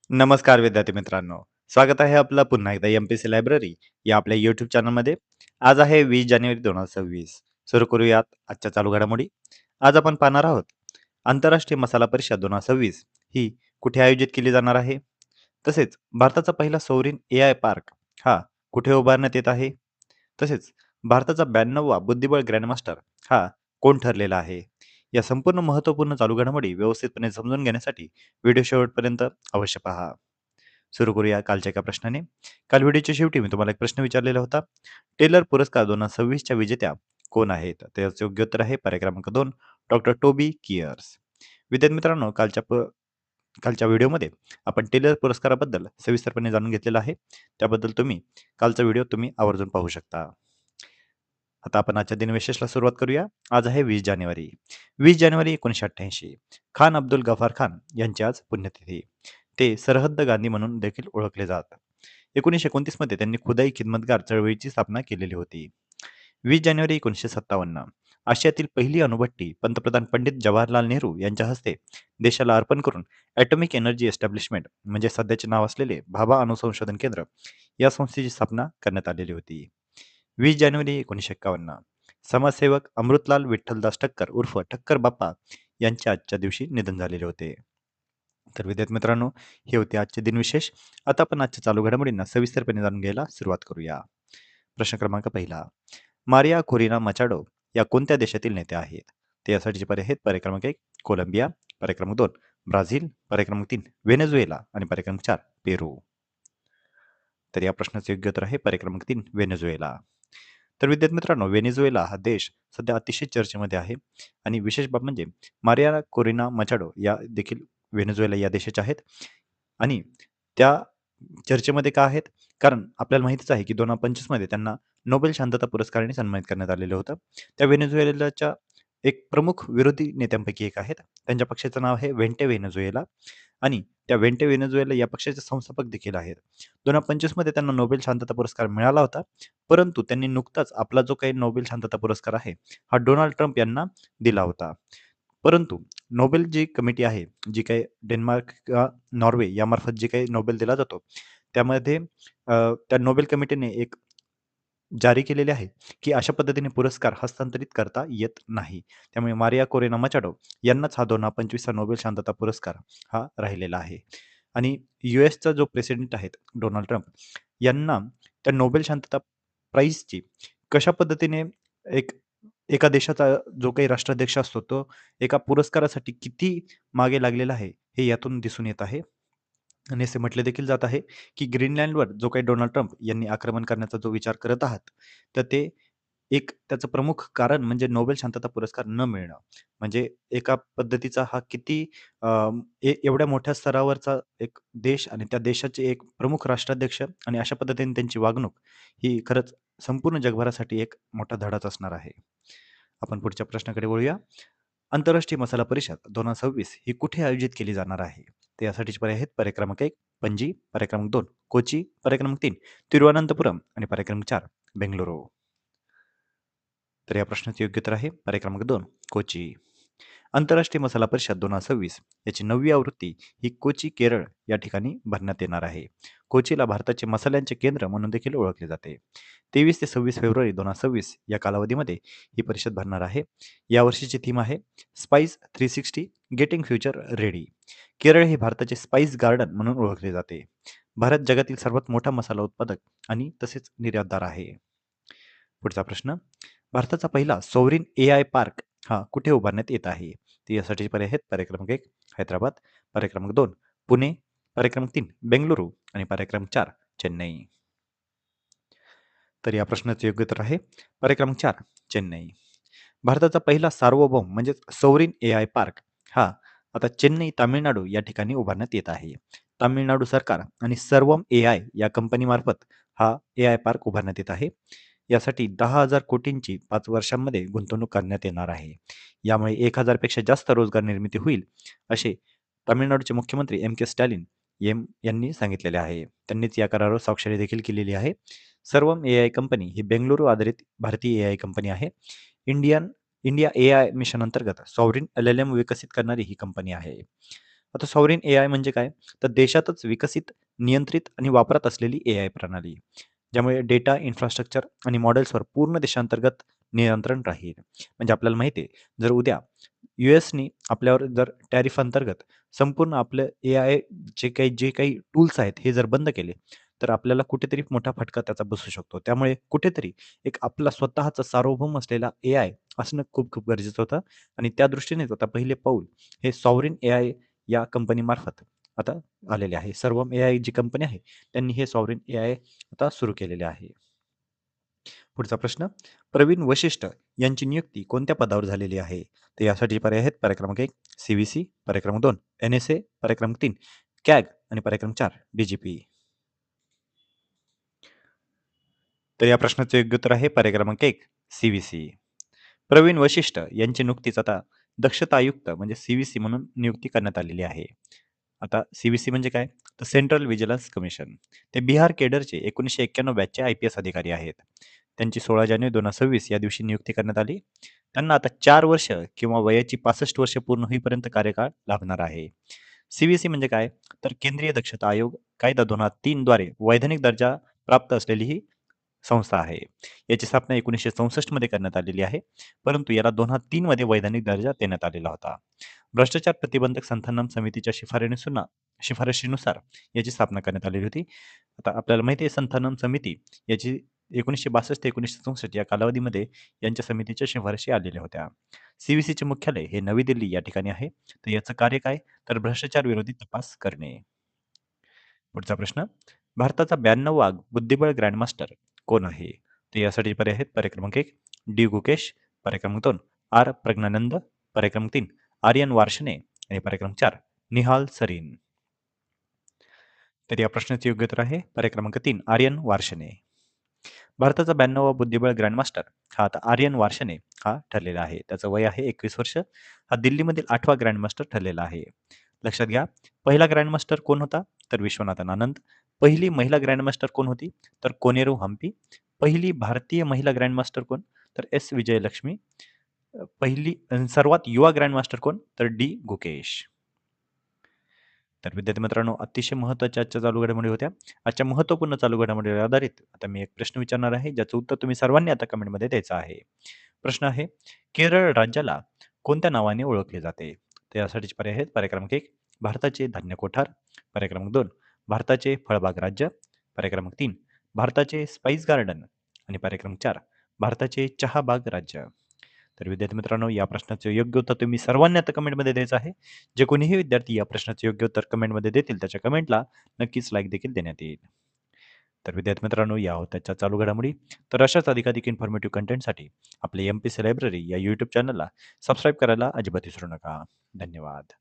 नमस्कार विद्यार्थी मित्रांनो. स्वागत आहे आपलं पुन्हा एकदा एम-पी-सी लायब्ररी या आपल्या YouTube चॅनलमध्ये. आज आहे 20 जानेवारी 2026. सुरू करूयात आजच्या चालू घडामोडी. आज आपण पाहणार आहोत आंतरराष्ट्रीय मसाला परिषद 2026 ही कुठे आयोजित केली जाणार आहे? तसेच भारताचा पहिला सौरीन एआय पार्क हा कुठे उभारण्यात येत आहे? तसेच भारताचा 92वा बुद्धिबळ ग्रँडमास्टर हा कोण ठरलेला आहे? या संपूर्ण महत्त्वपूर्ण चालू घडामोडी व्यवस्थितपणे समजून घेण्यासाठी व्हिडिओ शेवटपर्यंत अवश्य पहा. सुरू करूया कालच्या एका प्रश्नाने. काल व्हिडिओच्या शेवटी मी तुम्हाला एक प्रश्न विचारलेला होता. टेलर पुरस्कार 2026च्या विजेत्या कोण आहेत? त्याचे योग्य उत्तर आहे पर्याय क्रमांक 2 डॉक्टर टोबी कियर्स. विद्यार्थी मित्रांनो कालच्या व्हिडिओमध्ये आपण टेलर पुरस्काराबद्दल सविस्तरपणे जाणून घेतलेलं आहे. त्याबद्दल कालचा व्हिडिओ तुम्ही आवर्जून पाहू शकता. आता आपण आजच्या दिनविशेषला सुरुवात करूया. आज आहे 20 जानेवारी. 20 जानेवारी 1988 खान अब्दुल गफार खान यांची आज पुण्यतिथी. ते सरहद्द गांधी म्हणून देखील ओळखले जातात. 1929 मध्ये त्यांनी खुदाई खिदमतगार चळवळीची स्थापना केलेली होती. 20 जानेवारी 1957 आशियातील पहिली अणुभट्टी पंतप्रधान पंडित जवाहरलाल नेहरू यांच्या हस्ते देशाला अर्पण करून ॲटॉमिक एनर्जी एस्टॅब्लिशमेंट म्हणजे सध्याचे नाव असलेले भाभा अणुसंशोधन केंद्र या संस्थेची स्थापना करण्यात आलेली होती. 20 जानेवारी 1951 समाजसेवक अमृतलाल विठ्ठलदास ठक्कर उर्फ ठक्कर बाप्पा यांचे आजच्या दिवशी निधन झालेले होते. तर विद्यार्थी मित्रांनो, हे होते आजचे दिनविशेष. आता आपण आजच्या चालू घडामोडींना सविस्तरपणे जाणून घ्यायला सुरुवात करूया. प्रश्न क्रमांक पहिला. मारिया कोरिना मचाडो या कोणत्या देशातील नेत्या आहेत? ते यासाठीचे पर्याय आहेत पर्याय क्रमांक 1 कोलंबिया, पर्याय क्रमांक 2 ब्राझील, पर्याय क्रमांक 3 व्हेनेझुएला आणि पर्याय क्रमांक 4 पेरू. तर या प्रश्नाचे योग्य उत्तर आहे पर्याय क्रमांक 3 व्हेनेझुएला. तर विद्यार्थी मित्रांनो, व्हेनेझुएला हा देश सध्या अतिशय चर्चेमध्ये आहे आणि विशेष बाब म्हणजे मारिया कोरिना मचाडो या देखील व्हेनेझुएला या देशाच्या आहेत आणि त्या चर्चेमध्ये का आहेत? कारण आपल्याला माहितीच आहे की 2025 मध्ये त्यांना नोबेल शांतता पुरस्काराने सन्मानित करण्यात आलेलं होतं. त्या व्हेनेझुएलाच्या एक प्रमुख विरोधी नेत्यांपैकी एक आहेत. त्यांच्या पक्षाचं नाव आहे वेंटे व्हेनेझुएला आणि त्या वेंटे व्हेनेझुएला या पक्षाचे संस्थापक देखील आहेत. 2025 मध्ये त्यांना नोबेल शांतता पुरस्कार मिळाला होता. परंतु त्यांनी नुकताच आपला जो काही नोबेल शांतता पुरस्कार आहे, हा डोनाल्ड ट्रम्प यांना दिला होता. परंतु नोबेल जी कमिटी आहे, जी काही डेन्मार्क किंवा नॉर्वे यामार्फत जी काही नोबेल दिला जातो, त्यामध्ये त्या नोबेल कमिटीने एक जारी केलेले आहे, की अशा पद्धतीने पुरस्कार हस्तांतरित करता येत नाही. त्यामुळे मारिया कोरेना मचाडो यांनाच हा 2025चा नोबेल शांतता पुरस्कार हा राहिलेला आहे. आणि यूएसचा जो प्रेसिडेंट आहेत डोनाल्ड ट्रम्प यांना त्या नोबेल शांतता प्राइजची कशा पद्धतीने एक एका देशाचा जो काही राष्ट्राध्यक्ष असतो, तो एका पुरस्कारासाठी किती मागे लागलेला आहे, हे यातून दिसून येत आहे. आणि असे म्हटले देखील जात आहे, की ग्रीनलँडवर जो काही डोनाल्ड ट्रम्प यांनी आक्रमण करण्याचा जो विचार करत आहात, तर ते एक त्याचं प्रमुख कारण म्हणजे नोबेल शांतता पुरस्कार न मिळणं. म्हणजे एका पद्धतीचा हा किती अ, एवढ्या मोठ्या स्तरावरचा एक देश आणि त्या देशाचे एक प्रमुख राष्ट्राध्यक्ष आणि अशा पद्धतीने त्यांची वागणूक ही खरंच संपूर्ण जगभरासाठी एक मोठा धडाच असणार आहे. आपण पुढच्या प्रश्नाकडे वळूया. आंतरराष्ट्रीय मसाला परिषद 2026 ही कुठे आयोजित केली जाणार आहे? तर यासाठीचे पर्याय आहेत पर्याय क्रमांक 1 पणजी, पर्याय क्रमांक 2 कोची, पर्याय क्रमांक 3 तिरुवनंतपुरम आणि पर्याय क्रमांक 4 बेंगळुरू. तर या प्रश्नाचे योग्य उत्तर आहे पर्याय क्रमांक 2 कोची. आंतरराष्ट्रीय मसाला परिषद 2026 याची 9वी आवृत्ती ही कोची, केरळ या ठिकाणी भरण्यात येणार आहे. कोचीला भारताचे मसाल्यांचे केंद्र म्हणून देखील ओळखले जाते. 23 ते 26 फेब्रुवारी 2026 या कालावधीमध्ये ही परिषद भरणार आहे. यावर्षीची थीम आहे spice 360 getting future ready. Kerala हे भारताचे स्पाइस गार्डन म्हणून ओळखले जाते. भारत जगातील सर्वात मोठा मसाला उत्पादक आणि तसेच निर्यातदार आहे. पुढचा प्रश्न. भारताचा पहिला सॉव्हरीन एआय पार्क हा कुठे उभारण्यात येत आहे? तर यासाठी पर्याय आहेत पर्याय क्रमांक 1 हैदराबाद, पर्याय क्रमांक 2 पुणे, पर्याय क्रमांक 3 बेंगळुरू आणि पर्याय क्रमांक 4 चेन्नई. तर या प्रश्नाचे योग्य उत्तर आहे पर्याय क्रमांक 4 चेन्नई. भारताचा पहिला सार्वभौम म्हणजेच सॉव्हरीन एआय पार्क हा आता चेन्नई, तामिळनाडू या ठिकाणी उभारण्यात येत आहे. तामिळनाडू सरकार आणि सर्वम एआय या कंपनीमार्फत हा एआय पार्क उभारण्यात येत आहे. यासाठी 10,000 कोटींची 5 वर्षांमध्ये गुंतवणूक करण्यात येणार आहे. यामुळे 1,000 पेक्षा जास्त रोजगार निर्मिती होईल, असे तामिळनाडूचे मुख्यमंत्री एम के स्टॅलिन यांनी सांगितलेले आहे. त्यांनीच या करारावर स्वाक्षरी देखील केलेली आहे. सर्वम एआय कंपनी ही बेंगळुरू आधारित भारतीय एआय कंपनी आहे. इंडिया एआय मिशन अंतर्गत सॉव्हरीन एलएलएम विकसित करणारी ही कंपनी आहे. आता सॉव्हरेन एआय म्हणजे काय? तर देशातच विकसित, नियंत्रित आणि वापरात असलेली एआय प्रणाली. ज्यामुळे डेटा, इन्फ्रास्ट्रक्चर आणि मॉडेल्सवर पूर्ण देशांतर्गत नियंत्रण राहील. म्हणजे आपल्याला माहिती आहे, जर उद्या यूएसनी आपल्यावर जर टॅरिफ अंतर्गत संपूर्ण आपलं एआय जे काही टूल्स आहेत, हे जर बंद केले, तर आपल्याला कुठेतरी मोठा फटका त्याचा बसू शकतो. त्यामुळे कुठेतरी एक आपला स्वतःचा सार्वभौम असलेला एआय असणं खूप खूप गरजेचं होतं आणि त्या दृष्टीनेच आता पहिले पाऊल हे सॉव्हरेन एआय या कंपनीमार्फत आता आलेले आहे. सर्वम एआय जी कंपनी आहे, त्यांनी हे सॉव्हरेन एआय आता सुरू केलेले आहे. पुढचा प्रश्न, प्रवीण वशिष्ठ यांची नियुक्ती कोणत्या पदावर झालेली आहे? तर यासाठी पर्याय आहेत पर्याय क्रमांक 1 सीव्हीसी, पर्याय क्रमांक 2 एनएसए, पर्याय क्रमांक 3 कॅग आणि पर्याय क्रमांक 4 डीजीपी. तर या प्रश्नाचे योग्य उत्तर आहे पर्याय क्रमांक 1 सीव्हीसी. प्रवीण वशिष्ठ यांची नुकतीच आता दक्षता आयुक्त म्हणजे सीव्हीसी म्हणून नियुक्ती करण्यात आलेली आहे. आता सीव्हीसी म्हणजे काय? तर सेंट्रल व्हिजिलन्स कमिशन. ते बिहार केडरचे 1991 बॅचचे आय-पी-एस अधिकारी आहेत. त्यांची 16 जानेवारी 2026 या दिवशी नियुक्ती करण्यात आली. त्यांना आता 4 वर्ष किंवा वयाची 65 वर्ष पूर्ण होईपर्यंत कार्यकाळ लाभणार आहे. सीव्हीसी म्हणजे काय? तर केंद्रीय दक्षता आयोग कायदा 2003 द्वारे वैधानिक दर्जा प्राप्त असलेली ही संस्था आहे. याची स्थापना 1964 मध्ये करण्यात आलेली आहे. परंतु याला 2003 मध्ये वैधानिक दर्जा देण्यात आलेला होता. भ्रष्टाचार प्रतिबंधक संथानम समितीच्या शिफारशीनुसार याची स्थापना करण्यात आलेली होती. आता आपल्याला माहिती आहे संथानम समिती याची 1962 ते 1964 या कालावधीमध्ये यांच्या समितीच्या शिफारशी आलेल्या होत्या. सीव्हीसीचे मुख्यालय हे नवी दिल्ली या ठिकाणी आहे. तर याचं कार्य काय? तर भ्रष्टाचार विरोधी तपास करणे. पुढचा प्रश्न, भारताचा 92वा बुद्धिबळ ग्रँडमास्टर कोण आहे? तर यासाठी पर्याय आहेत पर्याय क्रमांक 1 डी गुकेश, पर्याय क्रमांक 2 आर प्रज्ञानंद, पर्याय क्रमांक 3 आर्यन वार्ष्णे आणि पर्याय क्रमांक 4 निहाल सरीन. तर या प्रश्नाचे योग्य उत्तर आहे पर्याय क्रमांक 3 आर्यन वार्ष्णे. भारताचा 92वा बुद्धिबळ ग्रँडमास्टर हा आता आर्यन वार्ष्णे हा ठरलेला आहे. त्याचं वय आहे 21 वर्ष. हा दिल्लीमधील 8वा ग्रँडमास्टर ठरलेला आहे. लक्षात घ्या, पहिला ग्रँडमास्टर कोण होता? तर विश्वनाथन आनंद. पहिली महिला ग्रँडमास्टर कोण होती? तर कोनेरू हम्पी. पहिली भारतीय महिला ग्रँडमास्टर कोण? तर एस विजयलक्ष्मी. सर्वात युवा ग्रँडमास्टर कोण? तर डी गुकेश. तर विद्यार्थी मित्रांनो, अतिशय महत्त्वाच्या आजच्या चालू घडामोडी होत्या. आजच्या महत्त्वपूर्ण चालू घडामोडीवर आधारित आता मी एक प्रश्न विचारणार आहे, ज्याचं उत्तर तुम्ही सर्वांनी आता कमेंटमध्ये द्यायचं आहे. प्रश्न आहे, केरळ राज्याला कोणत्या नावाने ओळखले जाते? तर यासाठीचे पर्याय आहेत पर्याय क्रमांक 1 भारताचे धान्य कोठार, पर्याय क्रमांक 2 भारताचे फळबाग राज्य, पर्याय क्रमांक 3 भारताचे स्पाइस गार्डन आणि पर्याय क्रमांक 4 भारताचे चहा बाग राज्य. तर विद्यार्थी मित्रांनो, या प्रश्नाचे योग्य उत्तर तुम्ही सर्वांनी आता कमेंटमध्ये द्यायचं आहे. जे कोणीही विद्यार्थी या प्रश्नाचे योग्य उत्तर कमेंटमध्ये देतील, त्याच्या कमेंटला नक्कीच लाईक देखील देण्यात येईल. तर विद्यार्थी मित्रांनो, या होत्या आजच्या चालू घडामोडी. तर अशाच अधिकाधिक इन्फॉर्मेटिव्ह कंटेंटसाठी आपल्या एम-पी-सी लायब्ररी या यूट्यूब चॅनलला सबस्क्राईब करायला अजिबात विसरू नका. धन्यवाद.